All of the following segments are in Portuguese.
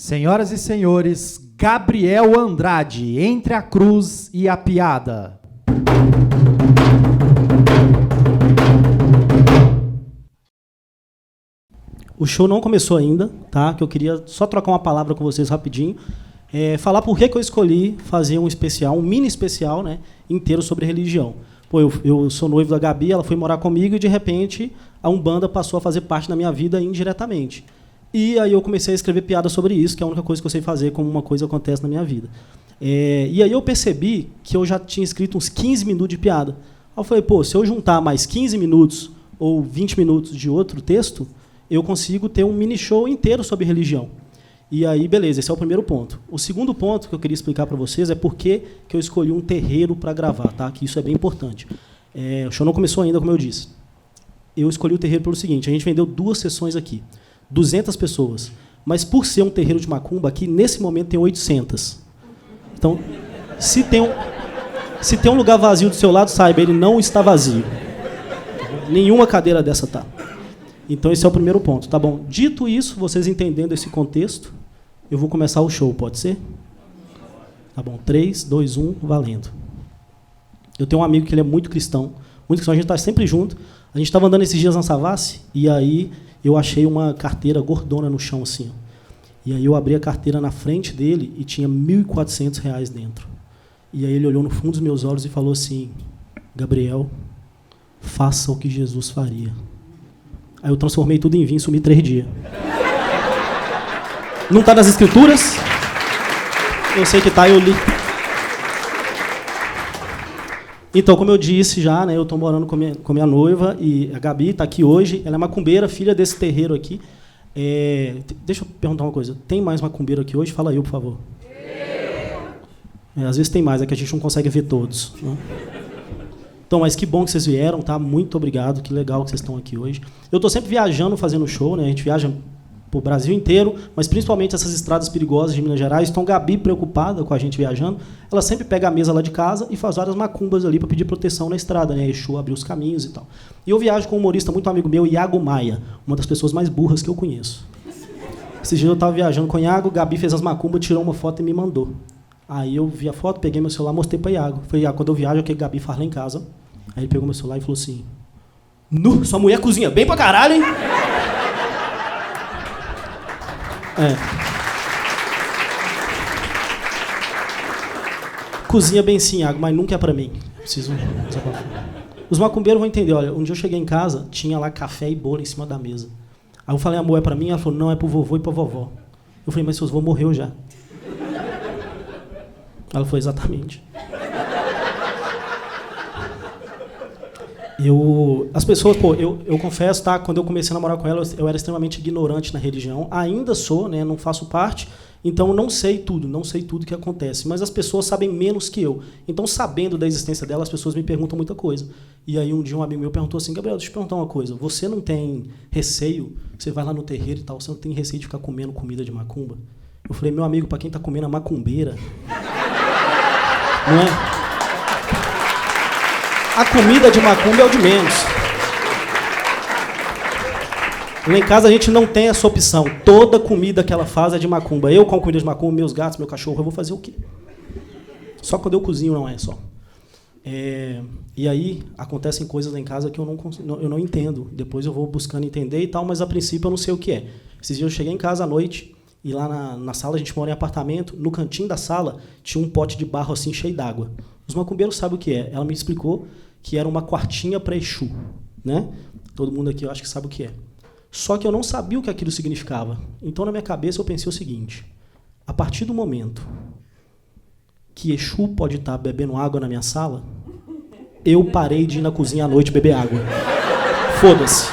Senhoras e senhores, Gabriel Andrade, Entre a Cruz e a Piada. O show não começou ainda, tá? Que eu queria só trocar uma palavra com vocês rapidinho. Falar por que eu escolhi fazer um especial, um mini especial, né, inteiro sobre religião. Pô, eu sou noivo da Gabi, ela foi morar comigo e, de repente, a Umbanda passou a fazer parte da minha vida indiretamente. E aí eu comecei a escrever piada sobre isso, que é a única coisa que eu sei fazer como uma coisa acontece na minha vida. E aí eu percebi que eu já tinha escrito uns 15 minutos de piada. Aí eu falei, pô, se eu juntar mais 15 minutos ou 20 minutos de outro texto, eu consigo ter um mini show inteiro sobre religião. E aí, beleza, esse é o primeiro ponto. O segundo ponto que eu queria explicar para vocês é por que eu escolhi um terreiro para gravar, tá? Que isso é bem importante. O show não começou ainda, como eu disse. Eu escolhi o terreiro pelo seguinte, a gente vendeu 2 sessões aqui, 200 pessoas. Mas por ser um terreiro de macumba, aqui nesse momento tem 800. Então, se tem um lugar vazio do seu lado, saiba, ele não está vazio. Nenhuma cadeira dessa tá. Então, esse é o primeiro ponto, tá bom? Dito isso, vocês entendendo esse contexto, eu vou começar o show, pode ser? Tá bom, 3, 2, 1, valendo. Eu tenho um amigo que ele é muito cristão, a gente está sempre junto. A gente estava andando esses dias na Savassi, e aí eu achei uma carteira gordona no chão, assim. E aí eu abri a carteira na frente dele e tinha R$ 1.400 dentro. E aí ele olhou no fundo dos meus olhos e falou assim, Gabriel, faça o que Jesus faria. Aí eu transformei tudo em vinho e sumi 3 dias. Não está nas escrituras? Eu sei que está, eu li. Então, como eu disse já, né, eu estou morando com minha noiva, e a Gabi está aqui hoje. Ela é macumbeira, filha desse terreiro aqui. Deixa eu perguntar uma coisa. Tem mais macumbeiro aqui hoje? Fala aí, por favor. Às vezes tem mais, é que a gente não consegue ver todos, né? Então, mas que bom que vocês vieram, tá? Muito obrigado, que legal que vocês estão aqui hoje. Eu estou sempre viajando, fazendo show, né? A gente viaja para o Brasil inteiro, mas principalmente essas estradas perigosas de Minas Gerais. Então, Gabi, preocupada com a gente viajando, ela sempre pega a mesa lá de casa e faz várias macumbas ali para pedir proteção na estrada, né? Exu abrir os caminhos e tal. E eu viajo com um humorista muito amigo meu, Iago Maia, uma das pessoas mais burras que eu conheço. Esses dias eu estava viajando com o Iago, Gabi fez as macumbas, tirou uma foto e me mandou. Aí eu vi a foto, peguei meu celular, mostrei para Iago. Falei, Iago, quando eu viajo, o que a Gabi faz lá em casa? Aí ele pegou meu celular e falou assim, sua mulher cozinha bem pra caralho, hein? Cozinha bem sim, Iago, mas nunca é pra mim. Preciso... Os macumbeiros vão entender, olha, um dia eu cheguei em casa, tinha lá café e bolo em cima da mesa. Aí eu falei, amor, é pra mim? Ela falou, não, é pro vovô e pra vovó. Eu falei, mas seus vô morreu já. Ela falou, exatamente. As pessoas, eu confesso, tá? Quando eu comecei a namorar com ela, eu era extremamente ignorante na religião. Ainda sou, né? Não faço parte. Então, não sei tudo que acontece. Mas as pessoas sabem menos que eu. Então, sabendo da existência dela, as pessoas me perguntam muita coisa. E aí, um dia, um amigo meu perguntou assim, Gabriel, deixa eu te perguntar uma coisa. Você não tem receio? Você vai lá no terreiro e tal, você não tem receio de ficar comendo comida de macumba? Eu falei, meu amigo, para quem está comendo a macumbeira... Não é? A comida de macumba é o de menos. Lá em casa a gente não tem essa opção. Toda comida que ela faz é de macumba. Eu com comida de macumba, meus gatos, meu cachorro, eu vou fazer o quê? Só quando eu cozinho não é só. E aí acontecem coisas lá em casa que eu não entendo. Depois eu vou buscando entender e tal, mas a princípio eu não sei o que é. Esses dias eu cheguei em casa à noite e lá na sala, a gente mora em apartamento, no cantinho da sala tinha um pote de barro assim cheio d'água. Os macumbeiros sabem o que é. Ela me explicou que era uma quartinha para Exu, né? Todo mundo aqui eu acho que sabe o que é. Só que eu não sabia o que aquilo significava. Então, na minha cabeça, eu pensei o seguinte, a partir do momento que Exu pode estar bebendo água na minha sala, eu parei de ir na cozinha à noite beber água. Foda-se.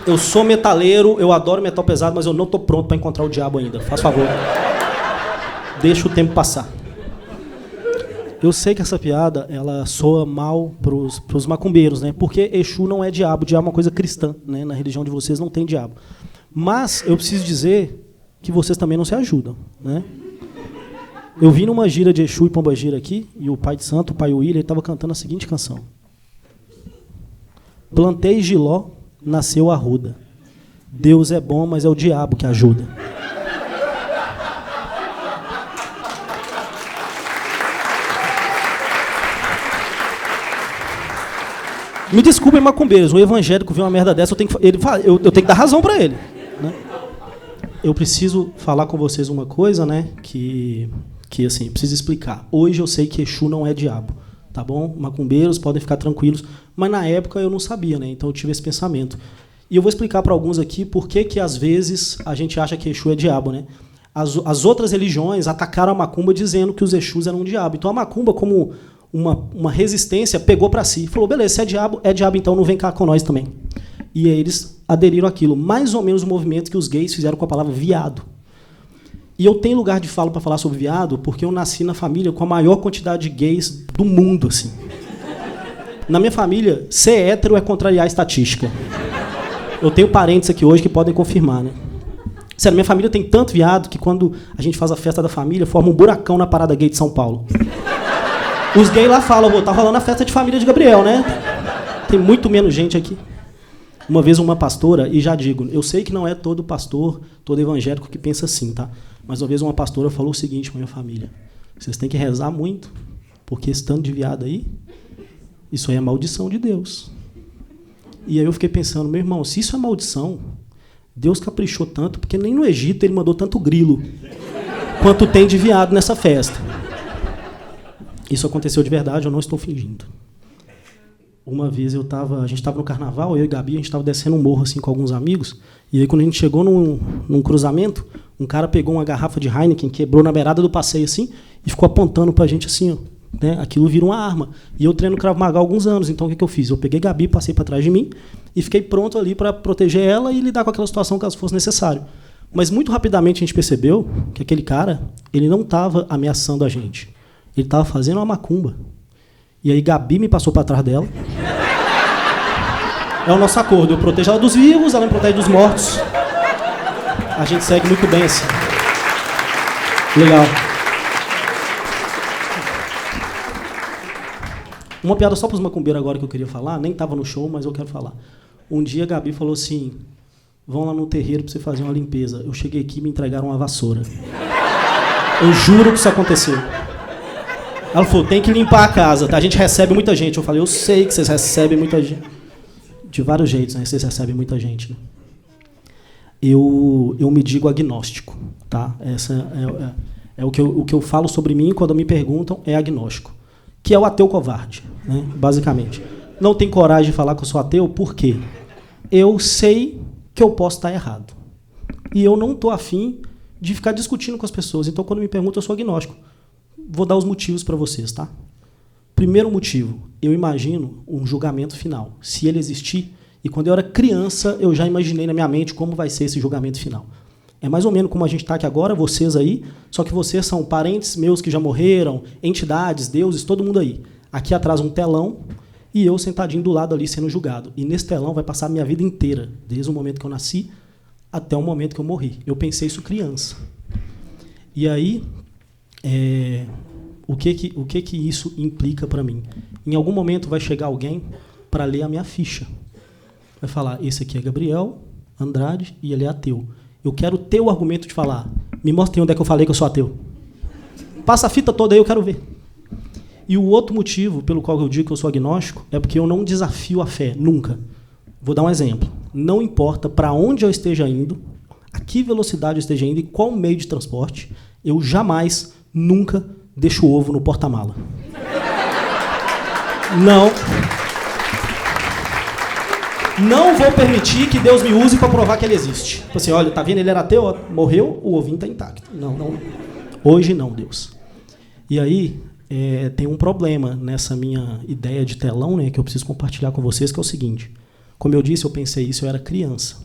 Eu sou metaleiro, eu adoro metal pesado, mas eu não estou pronto para encontrar o diabo ainda. Faz favor. Deixa o tempo passar. Eu sei que essa piada ela soa mal pros macumbeiros, né? Porque Exu não é diabo é uma coisa cristã, né? Na religião de vocês não tem diabo. Mas eu preciso dizer que vocês também não se ajudam, né? Eu vim numa gira de Exu e Pombagira aqui, e o pai de santo, o pai William, ele estava cantando a seguinte canção. Plantei giló nasceu Arruda. Deus é bom, mas é o diabo que ajuda. Me desculpem, macumbeiros, o evangélico vê uma merda dessa, eu tenho que dar razão para ele. Né? Eu preciso falar com vocês uma coisa, né, que assim, preciso explicar. Hoje eu sei que Exu não é diabo, tá bom? Macumbeiros podem ficar tranquilos, mas na época eu não sabia, né? Então eu tive esse pensamento. E eu vou explicar para alguns aqui por que às vezes a gente acha que Exu é diabo, né? As outras religiões atacaram a macumba dizendo que os Exus eram um diabo. Então a macumba, como uma resistência, pegou para si. Falou, beleza, se é diabo, então não vem cá com nós também. E aí eles aderiram àquilo. Mais ou menos o movimento que os gays fizeram com a palavra viado. E eu tenho lugar de fala para falar sobre viado porque eu nasci na família com a maior quantidade de gays do mundo. Assim. Na minha família, ser hétero é contrariar a estatística. Eu tenho parentes aqui hoje que podem confirmar. Né? Sério, minha família tem tanto viado que quando a gente faz a festa da família, forma um buracão na parada gay de São Paulo. Os gays lá falam, tá rolando a festa de família de Gabriel, né? Tem muito menos gente aqui. Uma vez uma pastora, e já digo, eu sei que não é todo pastor, todo evangélico que pensa assim, tá? Mas uma vez uma pastora falou o seguinte para minha família: vocês têm que rezar muito, porque esse tanto de viado aí, isso aí é maldição de Deus. E aí eu fiquei pensando, meu irmão, se isso é maldição, Deus caprichou tanto, porque nem no Egito ele mandou tanto grilo quanto tem de viado nessa festa. Isso aconteceu de verdade, eu não estou fingindo. Uma vez a gente estava no carnaval, eu e Gabi, a gente estava descendo um morro assim, com alguns amigos, e aí quando a gente chegou num cruzamento, um cara pegou uma garrafa de Heineken, quebrou na beirada do passeio assim, e ficou apontando pra gente assim, ó, né? Aquilo vira uma arma. E eu treino Krav Maga há alguns anos, então o que eu fiz? Eu peguei Gabi, passei para trás de mim, e fiquei pronto ali para proteger ela e lidar com aquela situação caso fosse necessário. Mas muito rapidamente a gente percebeu que aquele cara, ele não estava ameaçando a gente. Ele estava fazendo uma macumba. E aí Gabi me passou para trás dela. É o nosso acordo. Eu protejo ela dos vivos, ela me protege dos mortos. A gente segue muito bem assim. Legal. Uma piada só para os macumbeiros agora que eu queria falar. Nem estava no show, mas eu quero falar. Um dia a Gabi falou assim: vão lá no terreiro para você fazer uma limpeza. Eu cheguei aqui e me entregaram uma vassoura. Eu juro que isso aconteceu. Ela falou, tem que limpar a casa, tá? A gente recebe muita gente. Eu falei, eu sei que vocês recebem muita gente. De vários jeitos, né? Vocês recebem muita gente. Né? Eu me digo agnóstico, tá? Essa é o que eu falo sobre mim quando me perguntam, é agnóstico. Que é o ateu covarde, né? Basicamente. Não tenho coragem de falar que eu sou ateu, por quê? Eu sei que eu posso estar errado. E eu não estou afim de ficar discutindo com as pessoas. Então, quando me perguntam, eu sou agnóstico. Vou dar os motivos para vocês, tá? Primeiro motivo, eu imagino um julgamento final, se ele existir, e quando eu era criança, eu já imaginei na minha mente como vai ser esse julgamento final. É mais ou menos como a gente está aqui agora, vocês aí, só que vocês são parentes meus que já morreram, entidades, deuses, todo mundo aí. Aqui atrás um telão, e eu sentadinho do lado ali sendo julgado. E nesse telão vai passar a minha vida inteira, desde o momento que eu nasci até o momento que eu morri. Eu pensei isso criança. E aí... o que isso implica para mim? Em algum momento vai chegar alguém para ler a minha ficha. Vai falar, esse aqui é Gabriel Andrade e ele é ateu. Eu quero ter o argumento de falar, me mostre onde é que eu falei que eu sou ateu. Passa a fita toda aí, eu quero ver. E o outro motivo pelo qual eu digo que eu sou agnóstico é porque eu não desafio a fé, nunca. Vou dar um exemplo. Não importa para onde eu esteja indo, a que velocidade eu esteja indo e qual meio de transporte, eu jamais... nunca deixo o ovo no porta-mala. Não vou permitir que Deus me use para provar que ele existe. Tipo assim, olha, tá vendo, ele era ateu, ó, morreu, o ovinho tá intacto. Não. Hoje não, Deus. E aí, tem um problema nessa minha ideia de telão, né, que eu preciso compartilhar com vocês, que é o seguinte. Como eu disse, eu pensei isso, eu era criança.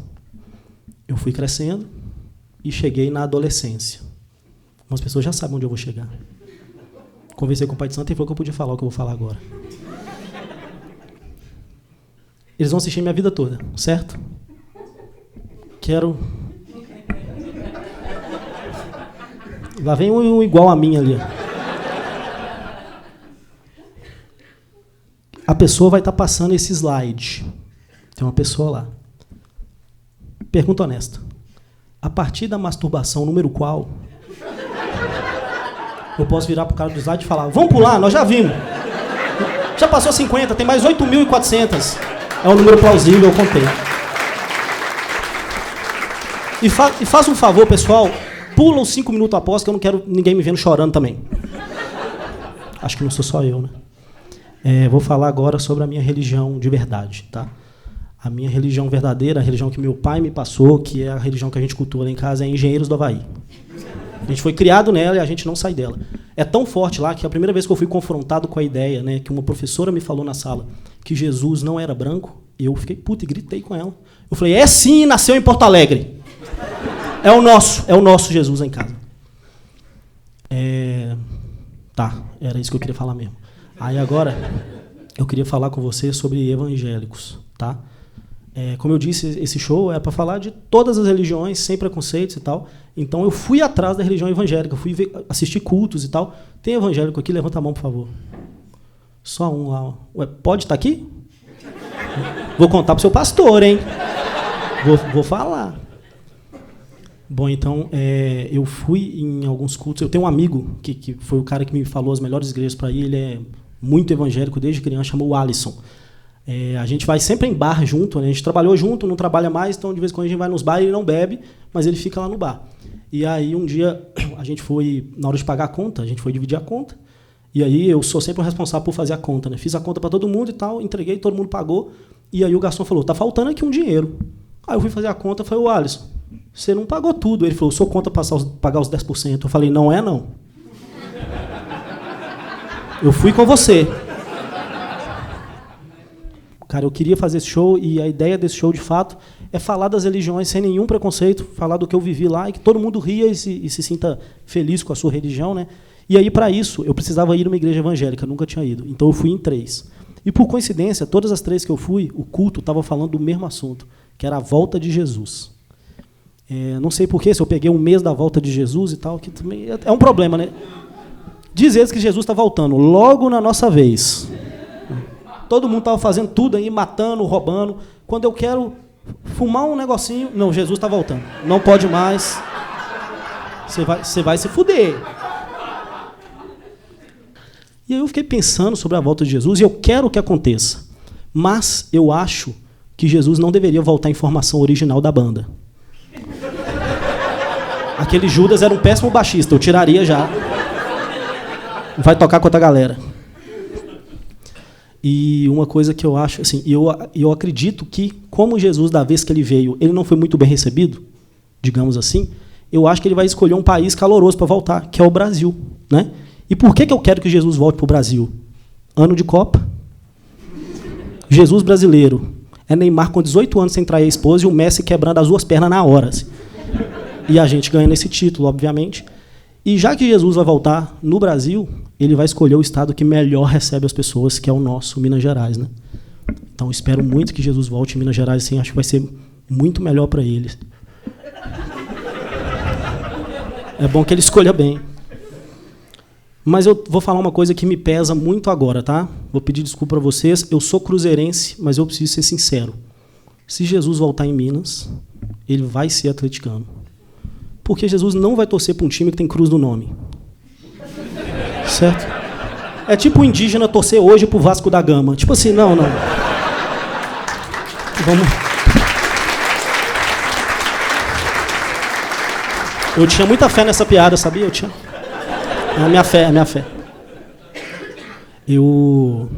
Eu fui crescendo e cheguei na adolescência. Umas pessoas já sabem onde eu vou chegar. Conversei com o Pai de Santo e falou que eu podia falar o que eu vou falar agora. Eles vão assistir minha vida toda, certo? Quero... Lá vem um igual a mim ali. A pessoa vai estar passando esse slide. Tem uma pessoa lá. Pergunta honesta. A partir da masturbação número qual, eu posso virar pro cara do slide e falar, vamos pular, nós já vimos. Já passou 50, tem mais 8.400. É um número plausível, eu contei. E faça um favor, pessoal, pula os 5 minutos após, que eu não quero ninguém me vendo chorando também. Acho que não sou só eu, né? Vou falar agora sobre a minha religião de verdade, tá? A minha religião verdadeira, a religião que meu pai me passou, que é a religião que a gente cultua lá em casa, é Engenheiros do Havaí. A gente foi criado nela e a gente não sai dela. É tão forte lá que a primeira vez que eu fui confrontado com a ideia, né, que uma professora me falou na sala que Jesus não era branco, eu fiquei puto e gritei com ela. Eu falei, é sim, nasceu em Porto Alegre. É o nosso Jesus em casa. Tá, era isso que eu queria falar mesmo. Aí agora, eu queria falar com você sobre evangélicos, tá? Como eu disse, esse show é para falar de todas as religiões, sem preconceitos e tal. Então eu fui atrás da religião evangélica, fui assistir cultos e tal. Tem evangélico aqui? Levanta a mão, por favor. Só um lá. Ué, pode estar aqui? Vou contar pro seu pastor, hein? Vou falar. Bom, então, eu fui em alguns cultos. Eu tenho um amigo, que foi o cara que me falou as melhores igrejas para ir. Ele é muito evangélico desde criança, chamou Alisson. A gente vai sempre em bar junto, né? A gente trabalhou junto, não trabalha mais, então de vez em quando a gente vai nos bares, ele não bebe, mas ele fica lá no bar. E aí um dia a gente foi, na hora de pagar a conta, a gente foi dividir a conta, e aí eu sou sempre o responsável por fazer a conta, né? Fiz a conta para todo mundo e tal, entreguei, todo mundo pagou, e aí o garçom falou, tá faltando aqui um dinheiro. Aí eu fui fazer a conta, falei, ô Alisson, você não pagou tudo. Ele falou, sou conta pagar os 10%. Eu falei, não é não. Eu fui com você. Cara, eu queria fazer esse show e a ideia desse show, de fato, é falar das religiões sem nenhum preconceito, falar do que eu vivi lá e que todo mundo ria e se sinta feliz com a sua religião, né? E aí, para isso, eu precisava ir numa igreja evangélica, nunca tinha ido. Então, eu fui em 3. E, por coincidência, todas as 3 que eu fui, o culto estava falando do mesmo assunto, que era a volta de Jesus. Não sei porquê, se eu peguei um mês da volta de Jesus e tal, que também é um problema, né? Diz eles que Jesus está voltando logo na nossa vez. Todo mundo estava fazendo tudo aí, matando, roubando. Quando eu quero fumar um negocinho, não, Jesus está voltando. Não pode mais. Você vai se fuder. E aí eu fiquei pensando sobre a volta de Jesus e eu quero que aconteça. Mas eu acho que Jesus não deveria voltar em formação original da banda. Aquele Judas era um péssimo baixista, eu tiraria já. Vai tocar com outra galera. E uma coisa que eu acho, assim, eu acredito que, como Jesus, da vez que ele veio, ele não foi muito bem recebido, digamos assim, eu acho que ele vai escolher um país caloroso para voltar, que é o Brasil, né? E por que eu quero que Jesus volte para o Brasil? Ano de Copa. Jesus brasileiro. É Neymar com 18 anos sem trair a esposa e o Messi quebrando as 2 pernas na hora. Assim. E a gente ganhando esse título, obviamente. E já que Jesus vai voltar no Brasil, ele vai escolher o estado que melhor recebe as pessoas, que é o nosso, Minas Gerais, né? Então, espero muito que Jesus volte em Minas Gerais, assim, acho que vai ser muito melhor para eles. É bom que ele escolha bem. Mas eu vou falar uma coisa que me pesa muito agora, tá? Vou pedir desculpa para vocês. Eu sou cruzeirense, mas eu preciso ser sincero. Se Jesus voltar em Minas, ele vai ser atleticano. Porque Jesus não vai torcer para um time que tem cruz no nome. Certo? É tipo o indígena torcer hoje pro Vasco da Gama. Tipo assim, não. Vamos. Eu tinha muita fé nessa piada, sabia? Eu tinha. É a minha fé. Eu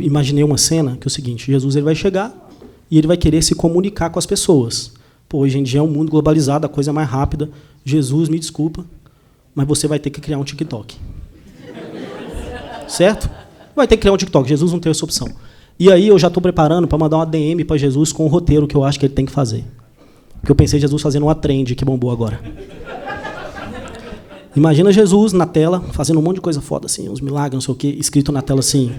imaginei uma cena que é o seguinte, Jesus ele vai chegar e ele vai querer se comunicar com as pessoas. Pô, hoje em dia é um mundo globalizado, a coisa é mais rápida. Jesus, me desculpa, mas você vai ter que criar um TikTok. Certo? Vai ter que criar um TikTok. Jesus não tem essa opção. E aí eu já estou preparando para mandar uma DM para Jesus com o roteiro que eu acho que ele tem que fazer. Porque eu pensei em Jesus fazendo uma trend que bombou agora. Imagina Jesus na tela, fazendo um monte de coisa foda, assim, uns milagres, não sei o quê, escrito na tela assim,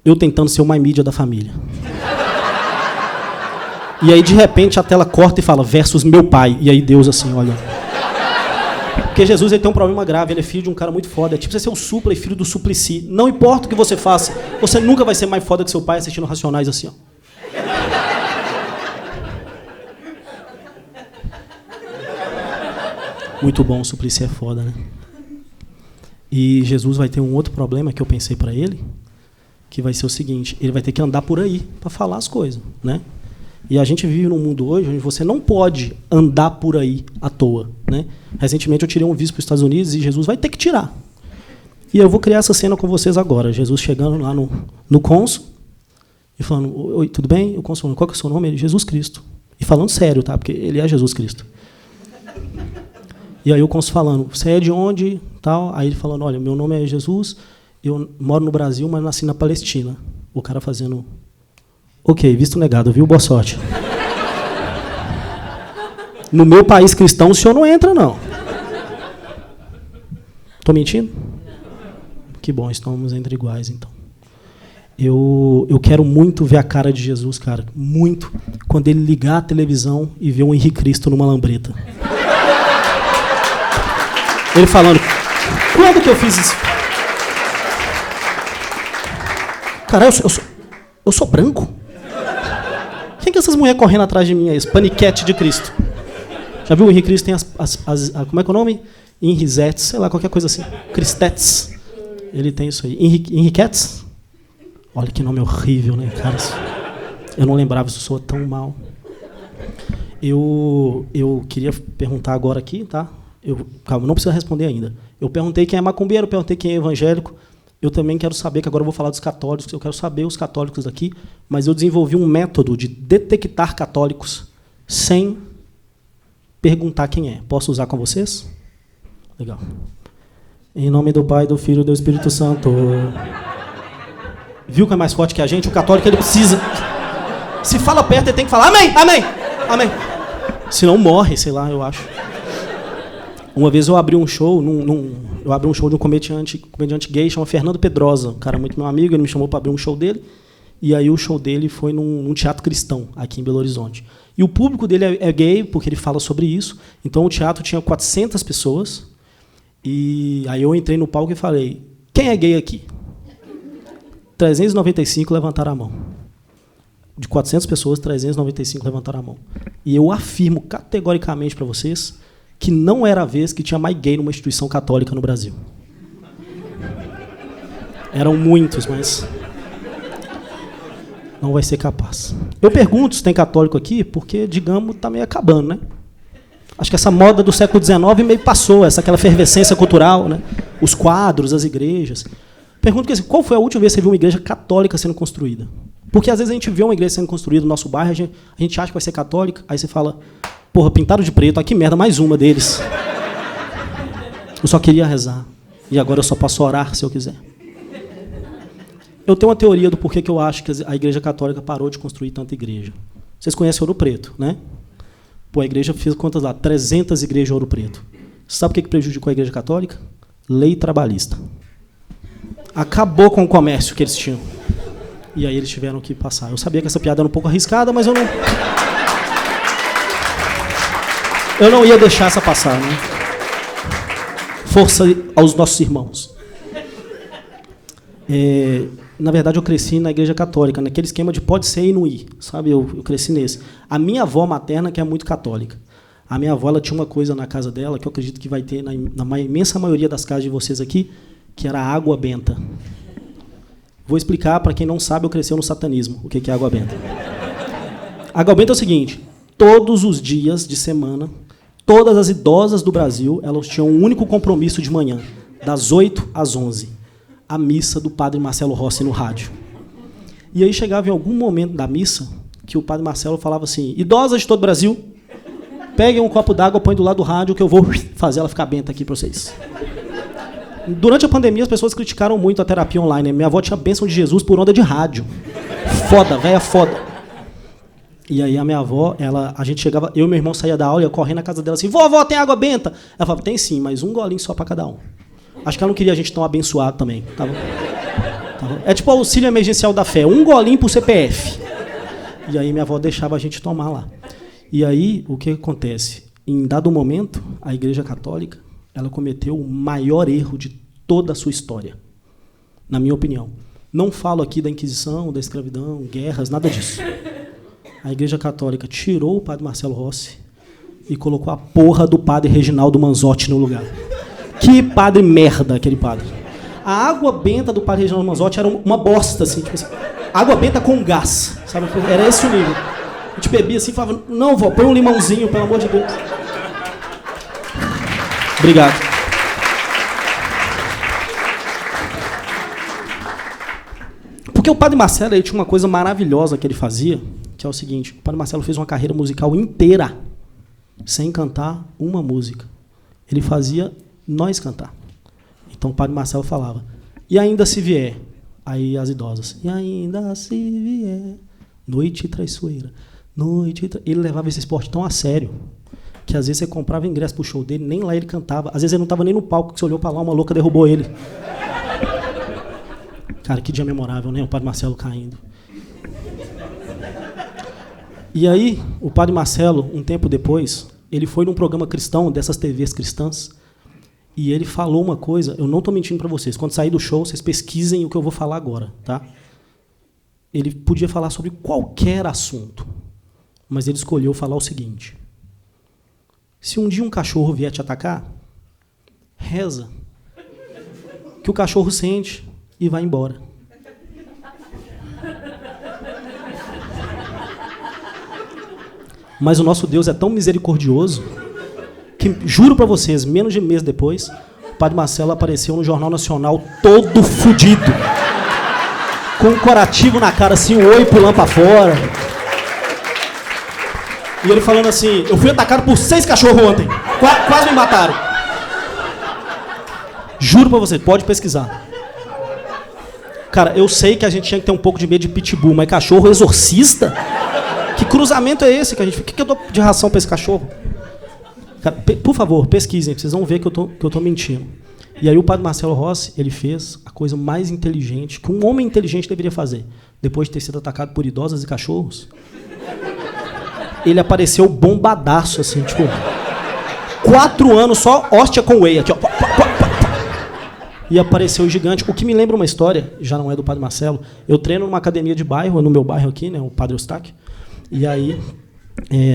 eu tentando ser o mais mídia da família. E aí, de repente, a tela corta e fala, versus meu pai. E aí Deus assim, olha. Porque Jesus ele tem um problema grave, ele é filho de um cara muito foda. É tipo você ser o Supla e filho do Suplicy. Não importa o que você faça, você nunca vai ser mais foda que seu pai assistindo Racionais assim, ó. Muito bom, Suplicy é foda, né? E Jesus vai ter um outro problema que eu pensei para ele, que vai ser o seguinte, ele vai ter que andar por aí para falar as coisas, né? E a gente vive num mundo hoje onde você não pode andar por aí à toa, né? Recentemente eu tirei um visto para os Estados Unidos e Jesus vai ter que tirar. E eu vou criar essa cena com vocês agora. Jesus chegando lá no cônsul e falando, oi, tudo bem? O cônsul falando, qual que é o seu nome? Ele, Jesus Cristo. E falando sério, tá? Porque ele é Jesus Cristo. E aí o cônsul falando, você é de onde? Tal. Aí ele falando, olha, meu nome é Jesus, eu moro no Brasil, mas nasci na Palestina. O cara fazendo, ok, visto negado, viu? Boa sorte. No meu país cristão, o senhor não entra, não. Estou mentindo? Que bom, estamos entre iguais, então. Eu quero muito ver a cara de Jesus, cara. Muito. Quando ele ligar a televisão e ver o Henrique Cristo numa lambreta. Ele falando, quando que eu fiz isso? Cara, eu sou branco? Quem que é essas mulheres correndo atrás de mim? Esse paniquete de Cristo. Já viu o Henrique Cristo tem como é que é o nome? Henrisetes, sei lá, qualquer coisa assim. Cristetes. Ele tem isso aí. Henriquetes? Olha que nome horrível, né, cara? Eu não lembrava, isso soa tão mal. Eu queria perguntar agora aqui, tá? Calma, não precisa responder ainda. Eu perguntei quem é macumbeiro, eu perguntei quem é evangélico. Eu também quero saber, que agora eu vou falar dos católicos, eu quero saber os católicos daqui, mas eu desenvolvi um método de detectar católicos sem perguntar quem é. Posso usar com vocês? Legal. Em nome do Pai, do Filho e do Espírito Santo. Viu que é mais forte que a gente? O católico, ele precisa. Se fala perto, ele tem que falar amém, amém, amém. Senão morre, sei lá, eu acho. Uma vez eu abri um show, eu abri um show de um comediante gay, chama Fernando Pedrosa, um cara muito meu amigo, ele me chamou para abrir um show dele, e aí o show dele foi num teatro cristão, aqui em Belo Horizonte. E o público dele é gay, porque ele fala sobre isso, então o teatro tinha 400 pessoas, e aí eu entrei no palco e falei, quem é gay aqui? 395 levantaram a mão. De 400 pessoas, 395 levantaram a mão. E eu afirmo categoricamente para vocês que não era a vez que tinha mais gay numa instituição católica no Brasil. Eram muitos, mas não vai ser capaz. Eu pergunto se tem católico aqui, porque, digamos, está meio acabando, né? Acho que essa moda do século XIX meio passou, aquela efervescência cultural, né? Os quadros, as igrejas. Pergunto qual foi a última vez que você viu uma igreja católica sendo construída? Porque às vezes a gente vê uma igreja sendo construída no nosso bairro, a gente acha que vai ser católica, aí você fala, porra, pintaram de preto, que merda, mais uma deles. Eu só queria rezar. E agora eu só posso orar se eu quiser. Eu tenho uma teoria do porquê que eu acho que a igreja católica parou de construir tanta igreja. Vocês conhecem Ouro Preto, né? Pô, a igreja fez quantas lá? 300 igrejas em Ouro Preto. Sabe o que prejudicou a igreja católica? Lei trabalhista. Acabou com o comércio que eles tinham. E aí eles tiveram que passar. Eu sabia que essa piada era um pouco arriscada, mas eu não ia deixar essa passar, né? Força aos nossos irmãos. Na verdade, eu cresci na igreja católica, naquele esquema de pode ser e não ir, sabe? Eu cresci nesse. A minha avó materna, que é muito católica, a minha avó ela tinha uma coisa na casa dela, que eu acredito que vai ter na imensa maioria das casas de vocês aqui, que era água benta. Vou explicar para quem não sabe, eu cresci no satanismo, o que é água benta. Água benta é o seguinte, todos os dias de semana, todas as idosas do Brasil, elas tinham um único compromisso de manhã, das 8 às 11, a missa do padre Marcelo Rossi no rádio. E aí chegava em algum momento da missa, que o padre Marcelo falava assim, idosas de todo o Brasil, peguem um copo d'água, põe do lado do rádio, que eu vou fazer ela ficar benta aqui para vocês. Durante a pandemia, as pessoas criticaram muito a terapia online. Minha avó tinha a bênção de Jesus por onda de rádio. Foda, velha foda. E aí a minha avó, a gente chegava, eu e meu irmão saía da aula, ia correndo na casa dela assim, vovó, tem água benta? Ela falava, tem sim, mas um golinho só para cada um. Acho que ela não queria a gente tão abençoado também. Tava. É tipo o auxílio emergencial da fé, um golinho pro CPF. E aí minha avó deixava a gente tomar lá. E aí, o que acontece? Em dado momento, a Igreja Católica, ela cometeu o maior erro de toda a sua história, na minha opinião. Não falo aqui da Inquisição, da escravidão, guerras, nada disso. A Igreja Católica tirou o padre Marcelo Rossi, e colocou a porra do padre Reginaldo Manzotti no lugar. Que padre merda, aquele padre. A água benta do padre Reginaldo Manzotti era uma bosta, assim, tipo assim, água benta com gás, sabe? Era esse o nível. A gente bebia assim e falava, não, vó, põe um limãozinho, pelo amor de Deus. Obrigado. Porque o padre Marcelo, ele tinha uma coisa maravilhosa que ele fazia, que é o seguinte, o padre Marcelo fez uma carreira musical inteira sem cantar uma música. Ele fazia nós cantar. Então o padre Marcelo falava, e ainda se vier, aí as idosas, e ainda se vier, noite traiçoeira, Ele levava esse esporte tão a sério, que às vezes você comprava ingresso pro show dele, nem lá ele cantava, às vezes ele não estava nem no palco, que você olhou para lá, uma louca derrubou ele. Cara, que dia memorável, né? O padre Marcelo caindo. E aí, o padre Marcelo, um tempo depois, ele foi num programa cristão, dessas TVs cristãs, e ele falou uma coisa, eu não estou mentindo para vocês, quando sair do show, vocês pesquisem o que eu vou falar agora, tá? Ele podia falar sobre qualquer assunto, mas ele escolheu falar o seguinte: se um dia um cachorro vier te atacar, reza, que o cachorro sente e vai embora. Mas o nosso Deus é tão misericordioso que, juro para vocês, menos de um mês depois, o padre Marcelo apareceu no Jornal Nacional todo fudido, com um corativo na cara, assim, um oi pulando para fora. E ele falando assim, eu fui atacado por 6 cachorros ontem, quase me mataram. Juro pra você, pode pesquisar. Cara, eu sei que a gente tinha que ter um pouco de medo de pitbull, mas cachorro exorcista? Que cruzamento é esse que a gente... O que eu dou de ração pra esse cachorro? Cara, por favor, pesquisem, vocês vão ver que eu tô mentindo. E aí o padre Marcelo Rossi, ele fez a coisa mais inteligente que um homem inteligente deveria fazer. Depois de ter sido atacado por idosas e cachorros, ele apareceu bombadaço, assim, tipo... 4 anos só hóstia com whey, aqui, ó. E apareceu gigante. O que me lembra uma história, já não é do padre Marcelo, eu treino numa academia de bairro, no meu bairro aqui, né, o Padre Eustáquio, e aí,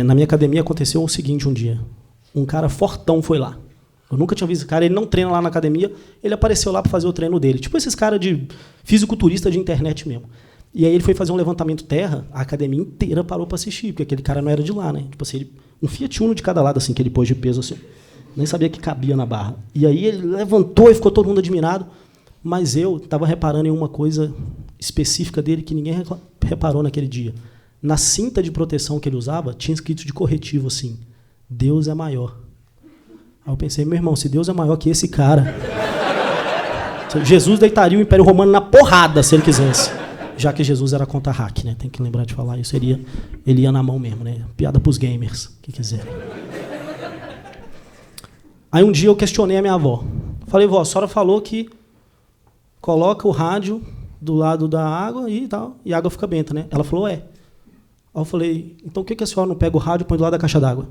na minha academia aconteceu o seguinte um dia. Um cara fortão foi lá. Eu nunca tinha visto esse cara, ele não treina lá na academia, ele apareceu lá para fazer o treino dele. Tipo esses caras de fisiculturista de internet mesmo. E aí ele foi fazer um levantamento terra, a academia inteira parou para assistir, porque aquele cara não era de lá, né? Tipo assim, um Fiat Uno de cada lado, assim, que ele pôs de peso, assim. Nem sabia que cabia na barra. E aí ele levantou e ficou todo mundo admirado, mas eu estava reparando em uma coisa específica dele que ninguém reparou naquele dia. Na cinta de proteção que ele usava, tinha escrito de corretivo assim, Deus é maior. Aí eu pensei, meu irmão, se Deus é maior que esse cara, Jesus deitaria o Império Romano na porrada, se ele quisesse. Já que Jesus era contra hack, né? Tem que lembrar de falar isso. Ele ia na mão mesmo, né? Piada pros gamers, que quiserem. Aí um dia eu questionei a minha avó. Falei, vó, a senhora falou que coloca o rádio do lado da água e tal, e a água fica benta, né? Ela falou, é. Aí eu falei, então por que a senhora não pega o rádio e põe do lado da caixa d'água?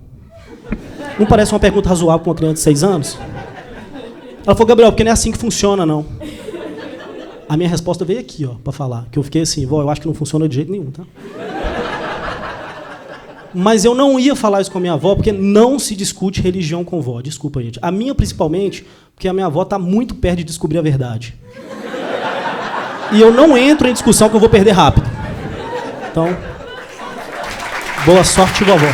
Não parece uma pergunta razoável para uma criança de 6 anos? Ela falou, Gabriel, porque não é assim que funciona, não. A minha resposta veio aqui, ó, para falar. Que eu fiquei assim, vó, eu acho que não funciona de jeito nenhum, tá? Mas eu não ia falar isso com a minha avó, porque não se discute religião com vó. Desculpa, gente. A minha, principalmente, porque a minha avó está muito perto de descobrir a verdade. E eu não entro em discussão que eu vou perder rápido. Então, boa sorte, vovó.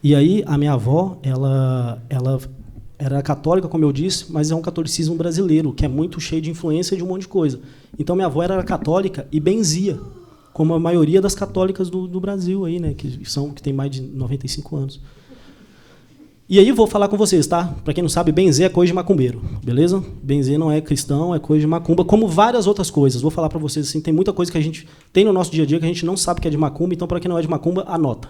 E aí, a minha avó, ela era católica, como eu disse, mas é um catolicismo brasileiro, que é muito cheio de influência de um monte de coisa. Então, minha avó era católica e benzia, como a maioria das católicas do Brasil, aí, né, que tem mais de 95 anos. E aí, vou falar com vocês, tá? Para quem não sabe, benzer é coisa de macumbeiro, beleza? Benzer não é cristão, é coisa de macumba, como várias outras coisas. Vou falar para vocês, assim, tem muita coisa que a gente tem no nosso dia a dia que a gente não sabe que é de macumba, então, para quem não é de macumba, anota.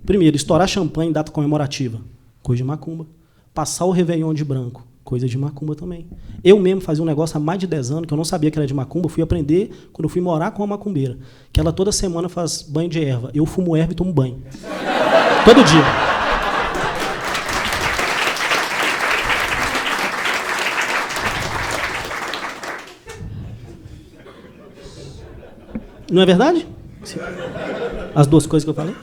Primeiro, estourar champanhe em data comemorativa, coisa de macumba. Passar o Réveillon de branco, coisa de macumba também. Eu mesmo fazia um negócio há mais de 10 anos, que eu não sabia que era de macumba, fui aprender quando eu fui morar com uma macumbeira, que ela toda semana faz banho de erva. Eu fumo erva e tomo banho. Todo dia. Não é verdade? Sim. As duas coisas que eu falei.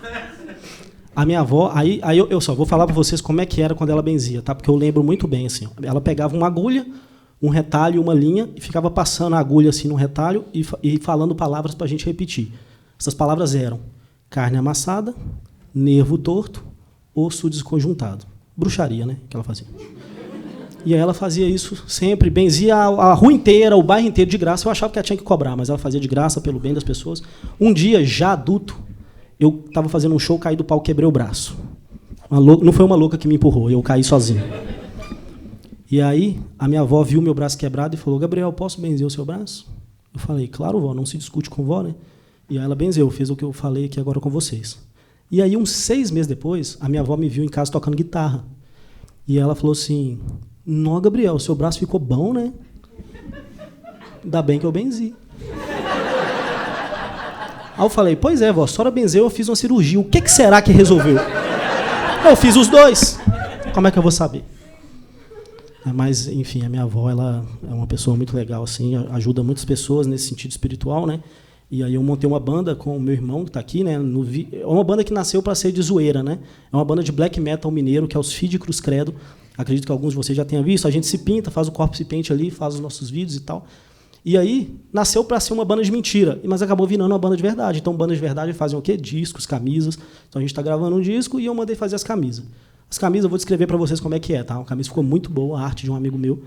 A minha avó, aí eu só vou falar para vocês como é que era quando ela benzia, tá? Porque eu lembro muito bem, assim. Ó. Ela pegava uma agulha, um retalho, uma linha, e ficava passando a agulha assim no retalho e falando palavras para a gente repetir. Essas palavras eram carne amassada, nervo torto, osso desconjuntado. Bruxaria, né? Que ela fazia. E aí ela fazia isso sempre, benzia a rua inteira, o bairro inteiro de graça. Eu achava que ela tinha que cobrar, mas ela fazia de graça pelo bem das pessoas. Um dia, já adulto, eu estava fazendo um show, caí do palco, quebrei o braço. Não foi uma louca que me empurrou, eu caí sozinho. E aí, a minha avó viu meu braço quebrado e falou, Gabriel, posso benzer o seu braço? Eu falei, claro, vó, não se discute com vó, né? E aí ela benzeu, fez o que eu falei aqui agora com vocês. E aí, uns 6 meses depois, a minha avó me viu em casa tocando guitarra. E ela falou assim, não, Gabriel, seu braço ficou bom, né? Ainda bem que eu benzi. Aí eu falei, pois é, vó, a senhora benzeu, eu fiz uma cirurgia. O que será que resolveu? Eu fiz os dois. Como é que eu vou saber? Mas, enfim, a minha avó, ela é uma pessoa muito legal, assim, ajuda muitas pessoas nesse sentido espiritual, né? E aí eu montei uma banda com o meu irmão, que está aqui, né? É uma banda que nasceu para ser de zoeira, né? É uma banda de black metal mineiro, que é os Feed Cruz Credo. Acredito que alguns de vocês já tenham visto. A gente se pinta, faz o corpo paint ali, faz os nossos vídeos e tal. E aí, nasceu para ser uma banda de mentira, mas acabou virando uma banda de verdade. Então, bandas de verdade fazem o quê? Discos, camisas. Então, a gente está gravando um disco e eu mandei fazer as camisas. As camisas, eu vou descrever para vocês como é que é, tá? A camisa ficou muito boa, a arte de um amigo meu.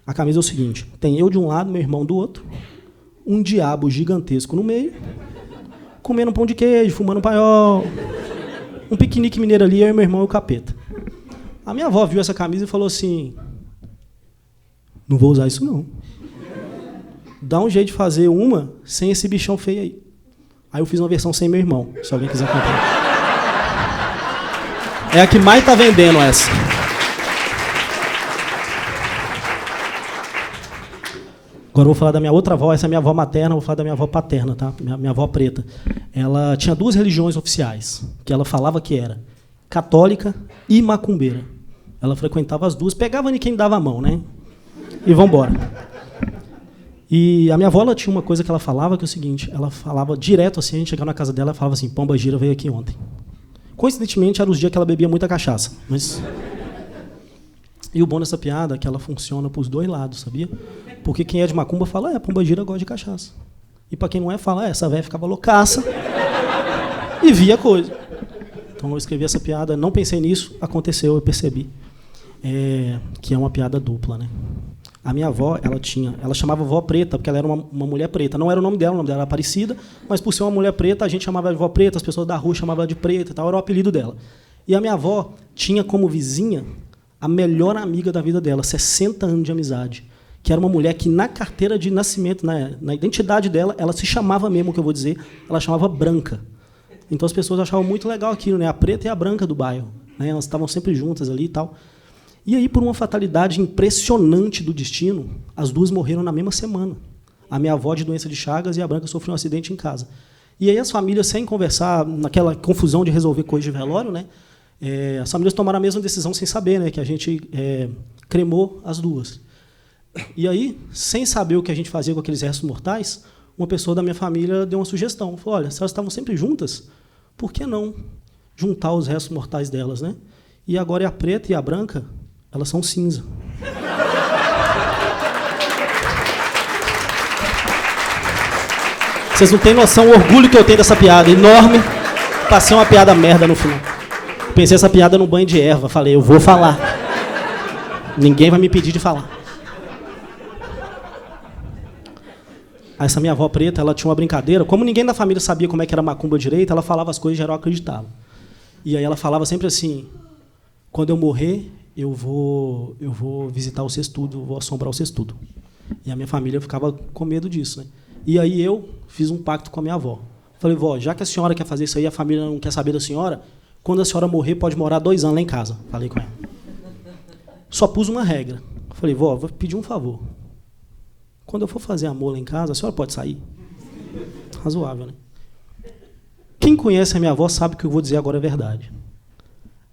A camisa é o seguinte, tem eu de um lado, meu irmão do outro, um diabo gigantesco no meio, comendo um pão de queijo, fumando um paiol, um piquenique mineiro ali, eu e meu irmão e o capeta. A minha avó viu essa camisa e falou assim, não vou usar isso não. Dá um jeito de fazer uma sem esse bichão feio aí. Aí eu fiz uma versão sem meu irmão, se alguém quiser comprar. É a que mais está vendendo essa. Agora eu vou falar da minha outra avó, essa é a minha avó materna, vou falar da minha avó paterna, tá? Minha avó preta. Ela tinha 2 religiões oficiais, que ela falava que era católica e macumbeira. Ela frequentava as duas, pegava em quem dava a mão, né? E vamos embora. E a minha avó, ela tinha uma coisa que ela falava, que é o seguinte, ela falava direto assim, a gente chegava na casa dela e falava assim, Pomba Gira veio aqui ontem. Coincidentemente, era os dias que ela bebia muita cachaça. Mas... E o bom dessa piada é que ela funciona para os 2 lados, sabia? Porque quem é de macumba fala, Pomba Gira gosta de cachaça. E para quem não é, fala, essa velha ficava loucaça e via coisa. Então eu escrevi essa piada, não pensei nisso, aconteceu, eu percebi. Que é uma piada dupla, né? A minha avó, ela chamava vó preta, porque ela era uma mulher preta. Não era o nome dela era Aparecida, mas por ser uma mulher preta, a gente chamava ela de vó preta, as pessoas da rua chamavam ela de preta, tal, era o apelido dela. E a minha avó tinha como vizinha a melhor amiga da vida dela, 60 anos de amizade, que era uma mulher que na carteira de nascimento, na identidade dela, ela se chamava mesmo, que eu vou dizer, ela chamava Branca. Então as pessoas achavam muito legal aquilo, né? A preta e a branca do bairro, né? Elas estavam sempre juntas ali e tal. E aí, por uma fatalidade impressionante do destino, as duas morreram na mesma semana. A minha avó de doença de Chagas e a Branca sofreu um acidente em casa. E aí as famílias, sem conversar, naquela confusão de resolver coisa de velório, né, as famílias tomaram a mesma decisão sem saber, né, que a gente cremou as duas. E aí, sem saber o que a gente fazia com aqueles restos mortais, uma pessoa da minha família deu uma sugestão. Falou, olha, se elas estavam sempre juntas, por que não juntar os restos mortais delas, né? E agora é a preta e a branca, elas são cinza. Vocês não têm noção o orgulho que eu tenho dessa piada. Enorme. Passei uma piada merda no final. Pensei essa piada no banho de erva. Falei, eu vou falar. Ninguém vai me impedir de falar. Essa minha avó preta, ela tinha uma brincadeira. Como ninguém da família sabia como é que era macumba direito, ela falava as coisas e geral acreditava. E aí ela falava sempre assim, quando eu morrer, eu vou visitar o Sextudo, vou assombrar o Sextudo. E a minha família ficava com medo disso, né? E aí eu fiz um pacto com a minha avó. Falei, vó, já que a senhora quer fazer isso aí, a família não quer saber da senhora, quando a senhora morrer, pode morar 2 anos lá em casa. Falei com ela. Só pus uma regra. Falei, vó, vou pedir um favor. Quando eu for fazer amor lá em casa, a senhora pode sair? Razoável, né? Quem conhece a minha avó sabe que o que eu vou dizer agora é verdade.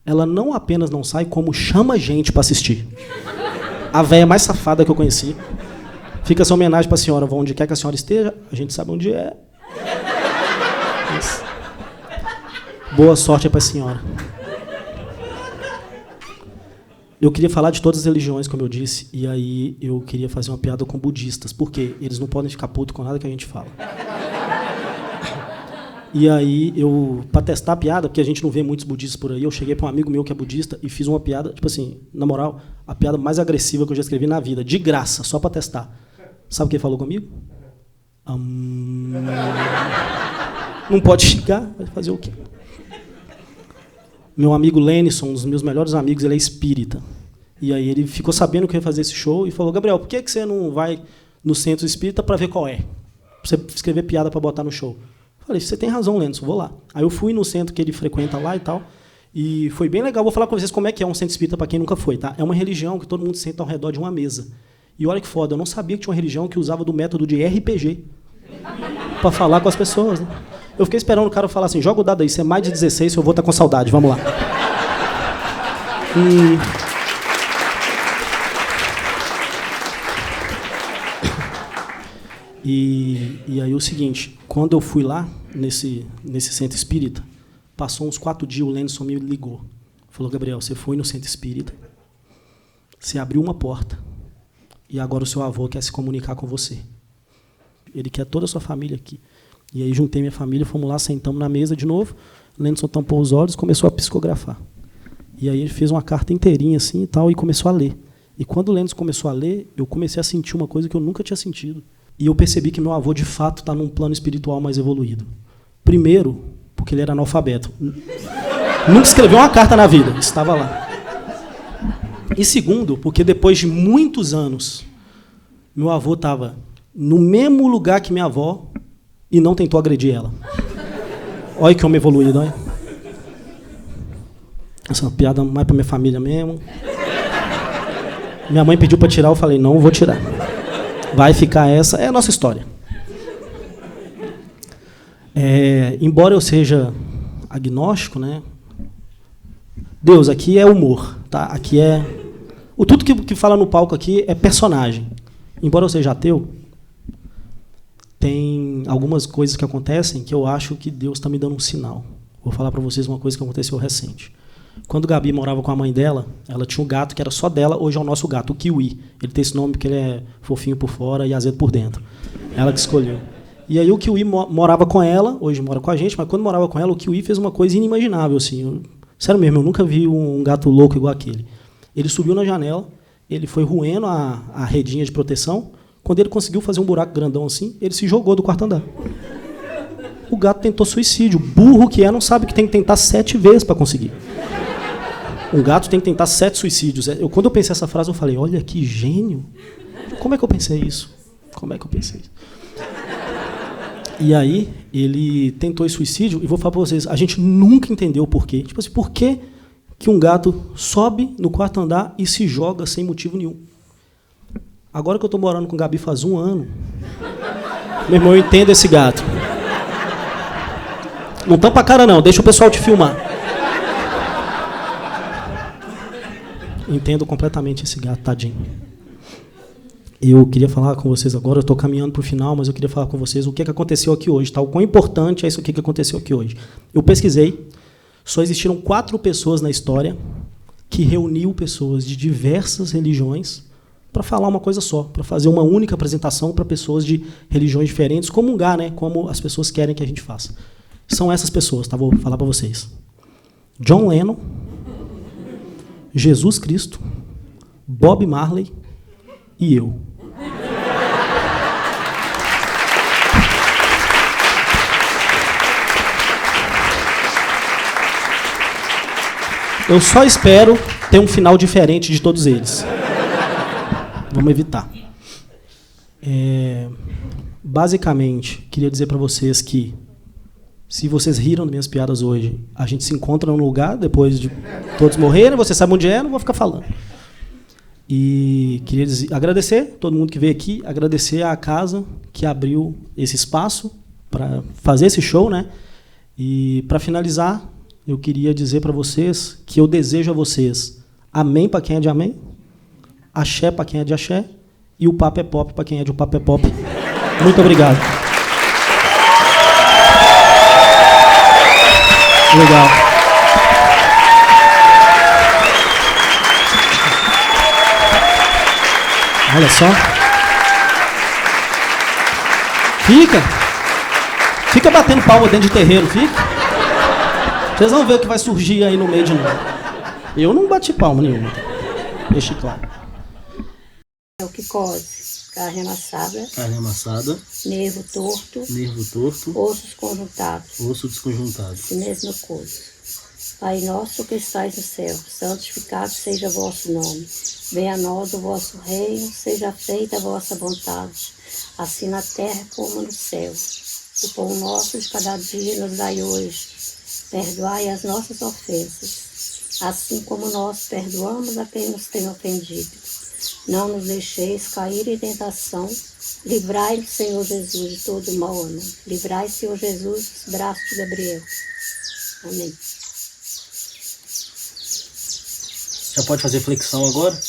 Ela não apenas não sai, como chama gente para assistir. A véia mais safada que eu conheci. Fica essa homenagem para a senhora, onde quer que a senhora esteja, a gente sabe onde é. Boa sorte para a senhora. Eu queria falar de todas as religiões, como eu disse, e aí eu queria fazer uma piada com budistas, porque eles não podem ficar putos com nada que a gente fala. E aí, para testar a piada, porque a gente não vê muitos budistas por aí, eu cheguei para um amigo meu que é budista e fiz uma piada, tipo assim, na moral, a piada mais agressiva que eu já escrevi na vida, de graça, só para testar. Sabe o que ele falou comigo? Não pode xingar, vai fazer o quê? Meu amigo Lenison, um dos meus melhores amigos, ele é espírita. E aí ele ficou sabendo que eu ia fazer esse show e falou, Gabriel, por que você não vai no centro espírita para ver qual é? Pra você escrever piada para botar no show. Falei, você tem razão, Lenison, vou lá. Aí eu fui no centro que ele frequenta lá e tal, e foi bem legal. Vou falar com vocês como é que é um centro espírita para quem nunca foi. Tá? É uma religião que todo mundo senta ao redor de uma mesa. E olha que foda, eu não sabia que tinha uma religião que usava do método de RPG para falar com as pessoas. Né? Eu fiquei esperando o cara falar assim, joga o dado aí, você é mais de 16, eu vou estar com saudade, vamos lá. E aí o seguinte, quando eu fui lá, nesse centro espírita, passou uns 4 dias, o Lenison me ligou. Falou, Gabriel, você foi no centro espírita, você abriu uma porta, e agora o seu avô quer se comunicar com você. Ele quer toda a sua família aqui. E aí juntei minha família, fomos lá, sentamos na mesa de novo, o Lenison tampou os olhos e começou a psicografar. E aí ele fez uma carta inteirinha assim e tal, e começou a ler. E quando o Lenison começou a ler, eu comecei a sentir uma coisa que eu nunca tinha sentido. E eu percebi que meu avô, de fato, está num plano espiritual mais evoluído. Primeiro, porque ele era analfabeto. Nunca escreveu uma carta na vida, estava lá. E segundo, porque depois de muitos anos, meu avô estava no mesmo lugar que minha avó e não tentou agredir ela. Olha que homem evoluído, olha. Essa é uma piada mais para minha família mesmo. Minha mãe pediu para tirar, eu falei, não vou tirar. Vai ficar essa, é a nossa história. Embora eu seja agnóstico, né? Deus, aqui é humor, tá? Aqui é... tudo que fala no palco aqui é personagem. Embora eu seja ateu, tem algumas coisas que acontecem que eu acho que Deus está me dando um sinal. Vou falar para vocês uma coisa que aconteceu recente. Quando Gabi morava com a mãe dela, ela tinha um gato que era só dela, hoje é o nosso gato, o Kiwi. Ele tem esse nome porque ele é fofinho por fora e azedo por dentro. Ela que escolheu. E aí o Kiwi morava com ela, hoje mora com a gente, mas quando morava com ela, o Kiwi fez uma coisa inimaginável. Assim. Sério mesmo, eu nunca vi um gato louco igual aquele. Ele subiu na janela, ele foi roendo a redinha de proteção. Quando ele conseguiu fazer um buraco grandão assim, ele se jogou do quarto andar. O gato tentou suicídio. Burro que é, não sabe que tem que tentar 7 vezes para conseguir. Um gato tem que tentar 7 suicídios. Quando eu pensei essa frase, eu falei, olha que gênio. Como é que eu pensei isso? E aí, ele tentou esse suicídio, e vou falar para vocês, a gente nunca entendeu o porquê. Tipo assim, por que um gato sobe no quarto andar e se joga sem motivo nenhum? Agora que eu estou morando com o Gabi faz 1 ano, meu irmão, eu entendo esse gato. Não tampa a cara não, deixa o pessoal te filmar. Entendo completamente esse gato, tadinho. Eu queria falar com vocês agora, eu estou caminhando para o final, mas eu queria falar com vocês o que aconteceu aqui hoje, tá? O quão importante é isso aqui que aconteceu aqui hoje. Eu pesquisei, só existiram 4 pessoas na história que reuniu pessoas de diversas religiões para falar uma coisa só, para fazer uma única apresentação para pessoas de religiões diferentes, comungar, né, como as pessoas querem que a gente faça. São essas pessoas, tá? Vou falar para vocês. John Lennon, Jesus Cristo, Bob Marley e eu. Eu só espero ter um final diferente de todos eles. Vamos evitar. Basicamente, queria dizer para vocês que, se vocês riram das minhas piadas hoje, a gente se encontra num lugar, depois de todos morrerem, você sabe onde é, não vou ficar falando. E queria agradecer todo mundo que veio aqui, agradecer à casa que abriu esse espaço para fazer esse show, né? E, para finalizar, eu queria dizer para vocês que eu desejo a vocês amém para quem é de amém, axé para quem é de axé e o papo é pop para quem é de o papo é pop. Muito obrigado. Legal. Olha só. Fica batendo palma dentro de terreiro, fica. Vocês vão ver o que vai surgir aí no meio de novo. Eu não bati palma nenhuma. Deixe claro. É o que cose, carne amassada, nervo torto, ossos conjuntados, osso desconjuntado. e mesma coisa. Pai nosso que estais no céu, santificado seja o vosso nome. Venha a nós o vosso reino, seja feita a vossa vontade, assim na terra como no céu. O pão nosso de cada dia nos dai hoje. Perdoai as nossas ofensas, assim como nós perdoamos a quem nos tem ofendido. Não nos deixeis cair em tentação. Livrai-nos, Senhor Jesus, de todo mal. Amém. Livrai, Senhor Jesus, dos braços de Gabriel. Amém. Já pode fazer flexão agora?